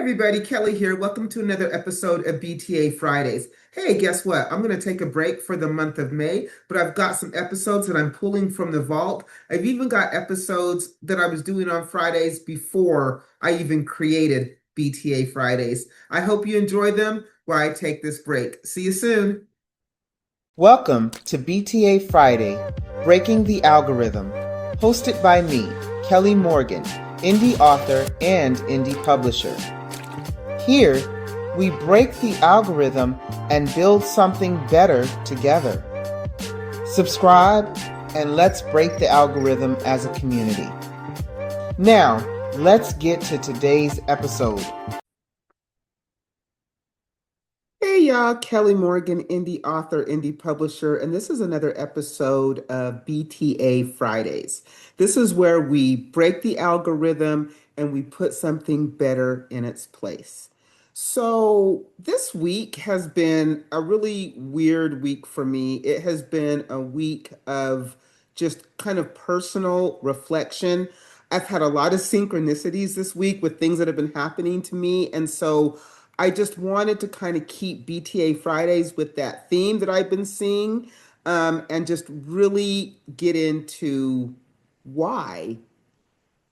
everybody, Kelly here. Welcome to another episode of BTA Fridays. Hey, guess what? I'm going to take a break for the month of May, but I've got some episodes that I'm pulling from the vault. I've even got episodes that I was doing on Fridays before I even created BTA Fridays. I hope you enjoy them while I take this break. See you soon. Welcome to BTA Friday, Breaking the Algorithm, hosted by me, Kelly Morgan, indie author and indie publisher. Here, we break the algorithm and build something better together. Subscribe and let's break the algorithm as a community. Now, let's get to today's episode. Hey y'all, Kelly Morgan, indie author, indie publisher, and this is another episode of BTA Fridays. This is where we break the algorithm and we put something better in its place. So, this week has been a really weird week for me. It has been a week of just kind of personal reflection. I've had a lot of synchronicities this week with things that have been happening to me, and so I just wanted to kind of keep BTA Fridays with that theme that I've been seeing, and just really get into why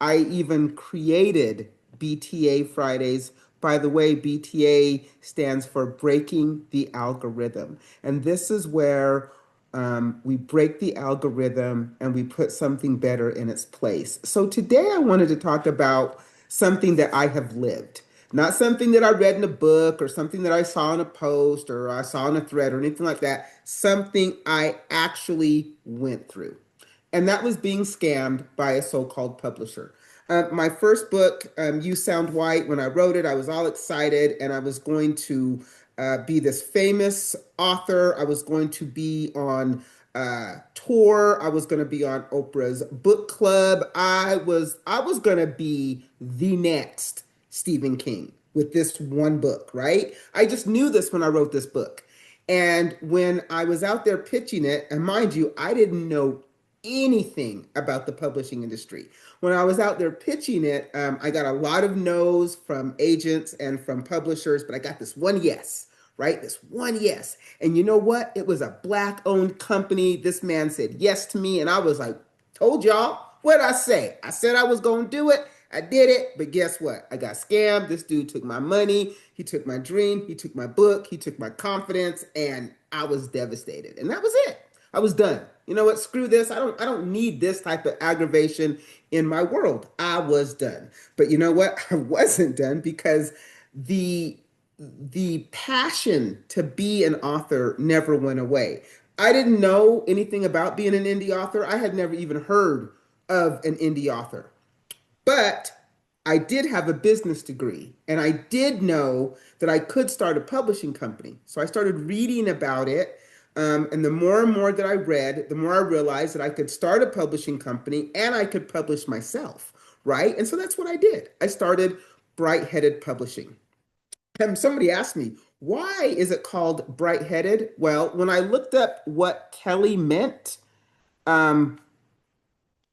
I even created BTA Fridays. By the way, BTA stands for Breaking the Algorithm. And this is where we break the algorithm and we put something better in its place. So today I wanted to talk about something that I have lived, not something that I read in a book or something that I saw in a post or I saw in a thread or anything like that, something I actually went through, and that was being scammed by a so-called publisher. My first book, You Sound White, when I wrote it, I was all excited and I was going to be this famous author. I was going to be on tour. I was going to be on Oprah's book club. I was going to be the next Stephen King with this one book, right? I just knew this when I wrote this book. And when I was out there pitching it, and mind you, I didn't know anything about the publishing industry. When I was out there pitching it, I got a lot of no's from agents and from publishers, but I got this one yes, right? This one yes. And you know what? It was a black owned company. This man said yes to me, and I was like, told y'all. What'd I say? I said I was going to do it. I did it, but guess what? I got scammed. This dude took my money. He took my dream. He took my book. He took my confidence, and I was devastated. And that was it. I was done. You know what? Screw this. I don't need this type of aggravation in my world. I was done. But you know what? I wasn't done because the the passion to be an author never went away. I didn't know anything about being an indie author. I had never even heard of an indie author. But I did have a business degree and I did know that I could start a publishing company. So I started reading about it. And the more and more that I read, the more I realized that I could start a publishing company and I could publish myself, right? And so that's what I did. I started Bright Headed Publishing. And somebody asked me, why is it called Bright Headed? Well, when I looked up what Kelly meant, um,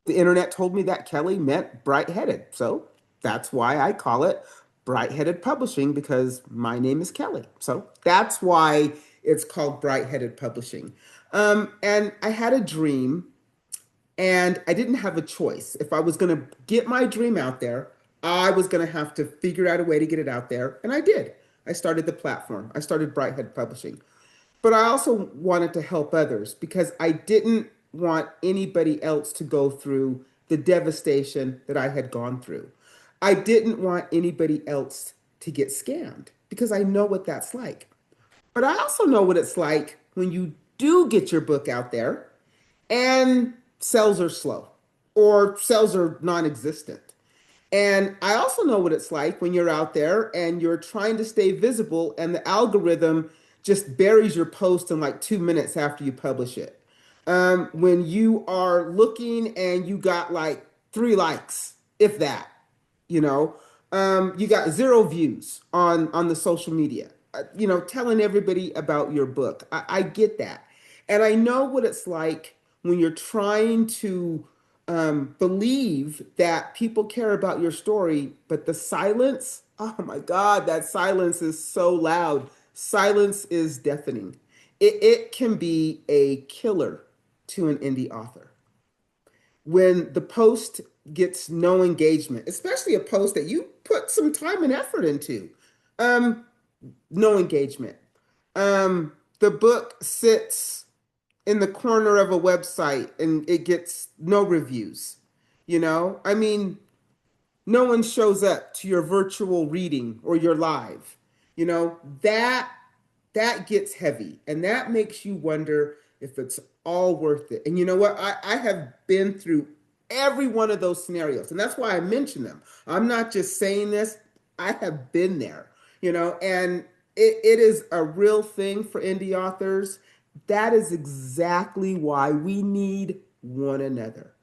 the internet told me that Kelly meant bright headed. So that's why I call it Bright Headed Publishing, because my name is Kelly. So that's why it's called Bright Headed Publishing. And I had a dream and I didn't have a choice. If I was going to get my dream out there, I was going to have to figure out a way to get it out there. And I did. I started the platform, I started Bright Headed Publishing. But I also wanted to help others because I didn't want anybody else to go through the devastation that I had gone through. I didn't want anybody else to get scammed because I know what that's like. But I also know what it's like when you do get your book out there and sales are slow or sales are non existent. And I also know what it's like when you're out there and you're trying to stay visible and the algorithm just buries your post in like 2 minutes after you publish it. When you are looking and you got like 3 likes, if that, you know, you got zero views on the social media, telling everybody about your book. I get that. And I know what it's like when you're trying to believe that people care about your story, but the silence, oh my God, that silence is so loud. Silence is deafening. It can be a killer to an indie author. When the post gets no engagement, especially a post that you put some time and effort into, um, no engagement. The book sits in the corner of a website and it gets no reviews. I mean, no one shows up to your virtual reading or your live. That gets heavy and that makes you wonder if it's all worth it. And you know what? I have been through every one of those scenarios. And that's why I mention them. I'm not just saying this, I have been there, and it is a real thing for indie authors. That is exactly why we need one another.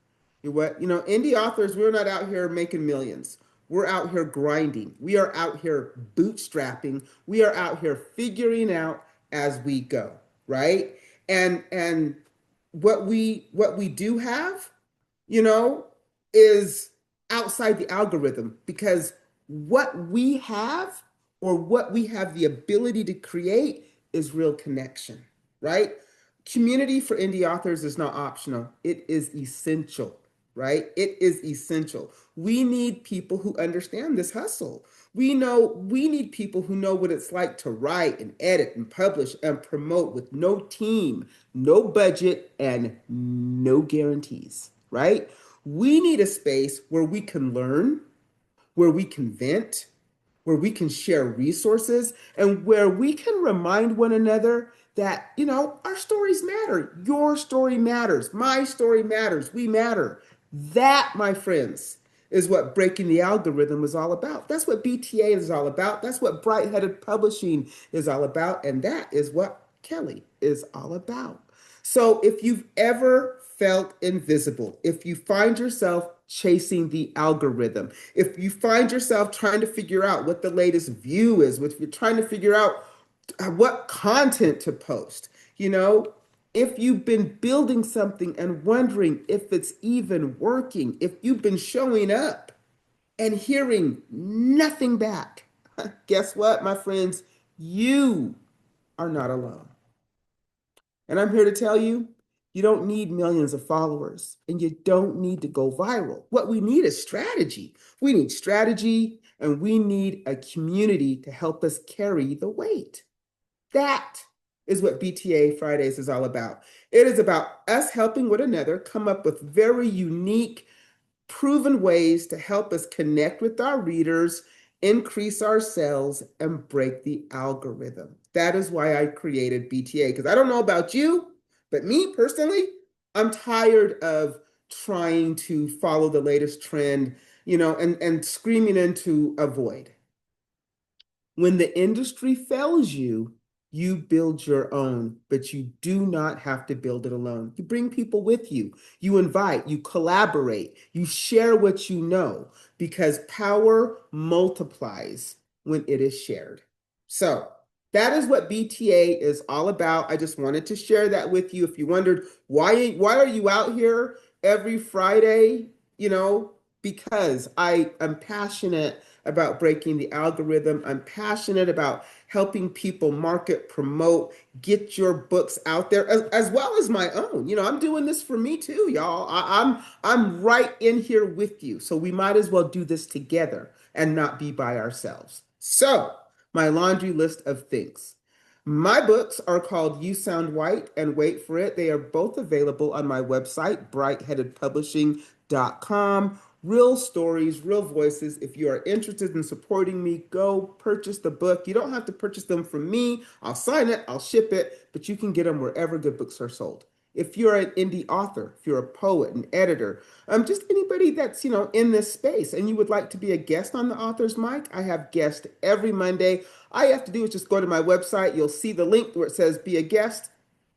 Indie authors, we're not out here making millions. We're out here grinding. We are out here bootstrapping. We are out here figuring out as we go, right? And what we do have, you know, is outside the algorithm because what we have or what we have the ability to create is real connection, right? Community for indie authors is not optional, it is essential, right? It is essential. We need people who understand this hustle. We need people who know what it's like to write and edit and publish and promote with no team, no budget, and no guarantees, right? We need a space where we can learn, where we can vent, where we can share resources, and where we can remind one another that, our stories matter. Your story matters. My story matters. We matter. That, my friends, is what breaking the algorithm is all about. That's what BTA is all about. That's what Bright Headed Publishing is all about. And that is what Kelly is all about. So if you've ever felt invisible, if you find yourself chasing the algorithm, if you find yourself trying to figure out what the latest view is, if you're trying to figure out what content to post, if you've been building something and wondering if it's even working, if you've been showing up and hearing nothing back, guess what, my friends? You are not alone. And I'm here to tell you, you don't need millions of followers and you don't need to go viral. What we need is strategy. We need strategy and we need a community to help us carry the weight. That is what BTA Fridays is all about. It is about us helping one another come up with very unique proven ways to help us connect with our readers, increase our sales, and break the algorithm. That is why I created BTA, because I don't know about you, but me personally, I'm tired of trying to follow the latest trend, and screaming into a void. When the industry fails you, you build your own, but you do not have to build it alone. You bring people with you. You invite, you collaborate, you share what you know because power multiplies when it is shared. So, that is what BTA is all about. I just wanted to share that with you. If you wondered why are you out here every Friday, because I am passionate about breaking the algorithm. I'm passionate about helping people market, promote, get your books out there, as well as my own. I'm doing this for me too, y'all. I'm right in here with you. So we might as well do this together and not be by ourselves. So, my laundry list of things. My books are called You Sound White and Wait for It. They are both available on my website, brightheadedpublishing.com. Real stories, real voices. If you are interested in supporting me, go purchase the book. You don't have to purchase them from me. I'll sign it, I'll ship it, but you can get them wherever good books are sold. If you're an indie author, if you're a poet, an editor, just anybody that's, in this space and you would like to be a guest on the Author's Mic, I have guests every Monday. All you have to do is just go to my website. You'll see the link where it says be a guest.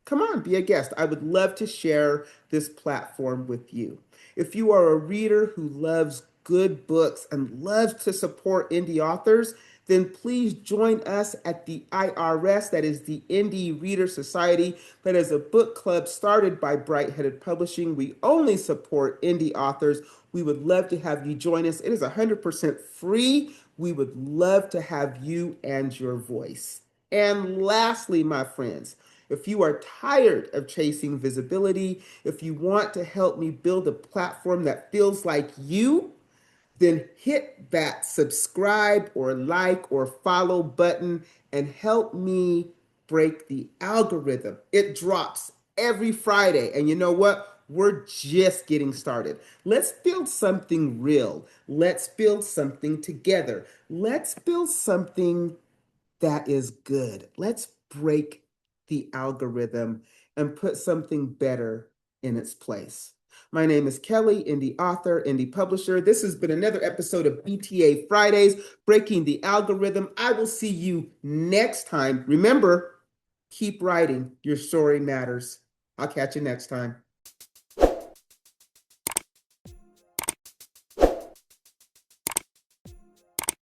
Come on, be a guest. I would love to share this platform with you. If you are a reader who loves good books and loves to support indie authors, then please join us at the IRS, that is the Indie Reader Society. That is a book club started by Bright Headed Publishing. We only support indie authors. We would love to have you join us. It is 100% free. We would love to have you and your voice. And lastly, my friends, if you are tired of chasing visibility, if you want to help me build a platform that feels like you, then hit that subscribe or like or follow button and help me break the algorithm. It drops every Friday. And you know what? We're just getting started. Let's build something real. Let's build something together. Let's build something that is good. Let's break the algorithm and put something better in its place. My name is Kelly, indie author, indie publisher. This has been another episode of BTA Fridays, Breaking the Algorithm. I will see you next time. Remember, keep writing. Your story matters. I'll catch you next time.